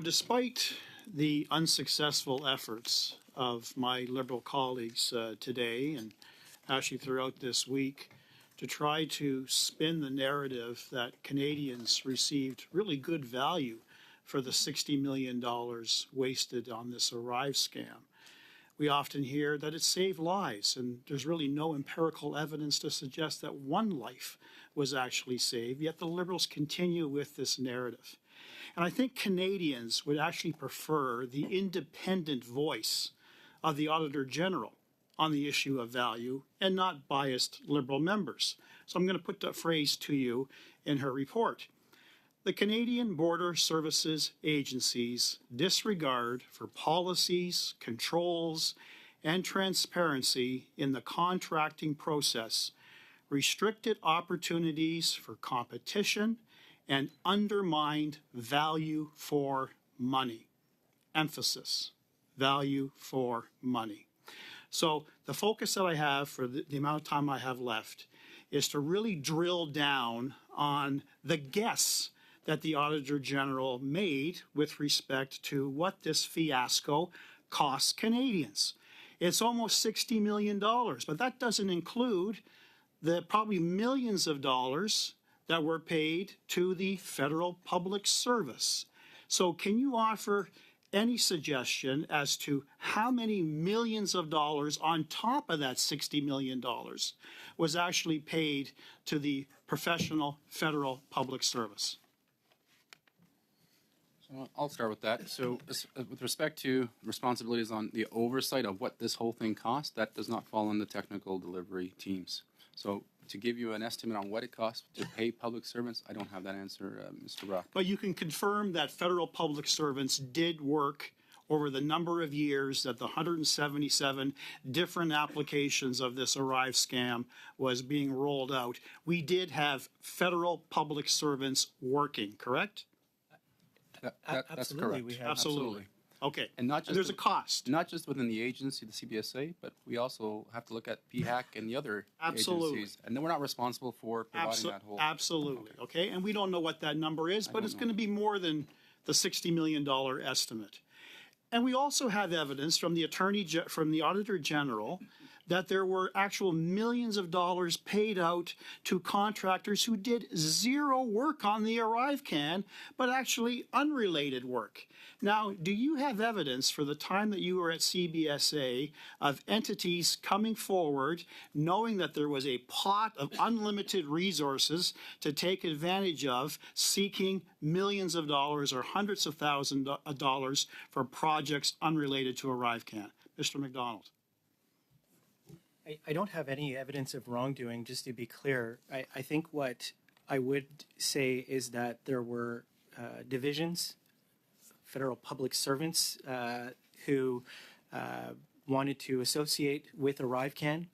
despite the unsuccessful efforts of my Liberal colleagues today and actually throughout this week to try to spin the narrative that Canadians received really good value for the $60 million wasted on this ArriveScam, we often hear that it saved lives, and there's really no empirical evidence to suggest that one life was actually saved, yet the Liberals continue with this narrative. And I think Canadians would actually prefer the independent voice of the Auditor General on the issue of value and not biased Liberal members. So I'm going to put that phrase to you in her report. The Canadian Border Services Agency's disregard for policies, controls, and transparency in the contracting process restricted opportunities for competition and undermined value for money. Emphasis, value for money. So the focus that I have for the amount of time I have left is to really drill down on the guess that the Auditor General made with respect to what this fiasco costs Canadians. It's almost $60 million, but that doesn't include the probably millions of dollars that were paid to the federal public service. So can you offer any suggestion as to how many millions of dollars on top of that $60 million was actually paid to the professional federal public service? So I'll start with that. So with respect to responsibilities on the oversight of what this whole thing cost, that does not fall on the technical delivery teams. So to give you an estimate on what it costs to pay public servants, I don't have that answer, Mr. Brock. But you can confirm that federal public servants did work over the number of years that the 177 different applications of this ArriveScam was being rolled out. We did have federal public servants working, correct? That's correct. We have. Absolutely. Okay. And not just there's a cost. Not just within the agency, the CBSA, but we also have to look at PHAC and the other agencies. And then we're not responsible for providing that whole. Absolutely. Okay. And we don't know what that number is, but it's going to be more than the $60 million estimate. And we also have evidence from the Auditor General that there were actual millions of dollars paid out to contractors who did zero work on the ArriveCan, but actually unrelated work. Now, do you have evidence for the time that you were at CBSA of entities coming forward, knowing that there was a pot of unlimited resources to take advantage of, seeking millions of dollars or hundreds of thousands of dollars for projects unrelated to ArriveCan? Mr. McDonald. I don't have any evidence of wrongdoing, just to be clear. I think what I would say is that there were divisions, federal public servants who wanted to associate with ArriveCan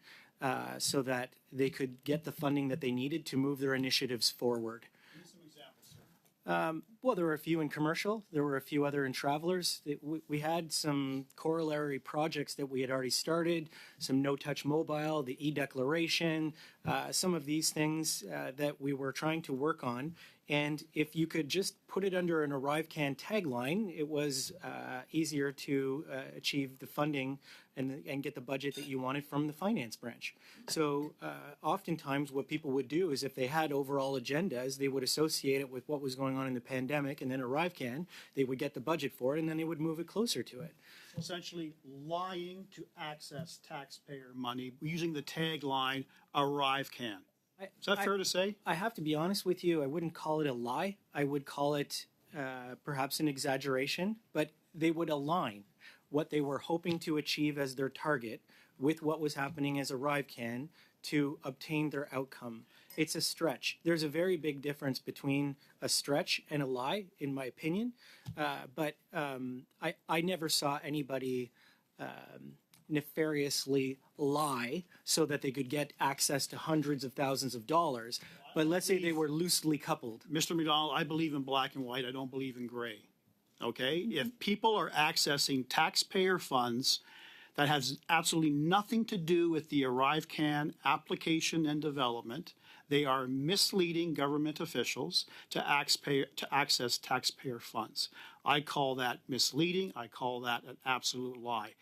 so that they could get the funding that they needed to move their initiatives forward. Give me some examples, sir. Well, there were a few in commercial. There were a few other in travelers. We had some corollary projects that we had already started, some no-touch mobile, the e-declaration, some of these things that we were trying to work on. And if you could just put it under an ArriveCan tagline, it was easier to achieve the funding and get the budget that you wanted from the finance branch. So oftentimes what people would do is if they had overall agendas, they would associate it with what was going on in the pandemic, and then ArriveCan, they would get the budget for it, and then they would move it closer to it. Essentially lying to access taxpayer money using the tagline ArriveCan. Is that fair to say? I have to be honest with you. I wouldn't call it a lie. I would call it perhaps an exaggeration, but they would align what they were hoping to achieve as their target with what was happening as ArriveCan to obtain their outcome. It's a stretch. There's a very big difference between a stretch and a lie, in my opinion. But I never saw anybody nefariously lie so that they could get access to hundreds of thousands of dollars. But let's say they were loosely coupled. Mr. McDonald, I believe in black and white. I don't believe in gray. Okay? If people are accessing taxpayer funds that has absolutely nothing to do with the ArriveCan application and development, They are misleading government officials to access taxpayer funds. I call that misleading. I call that an absolute lie.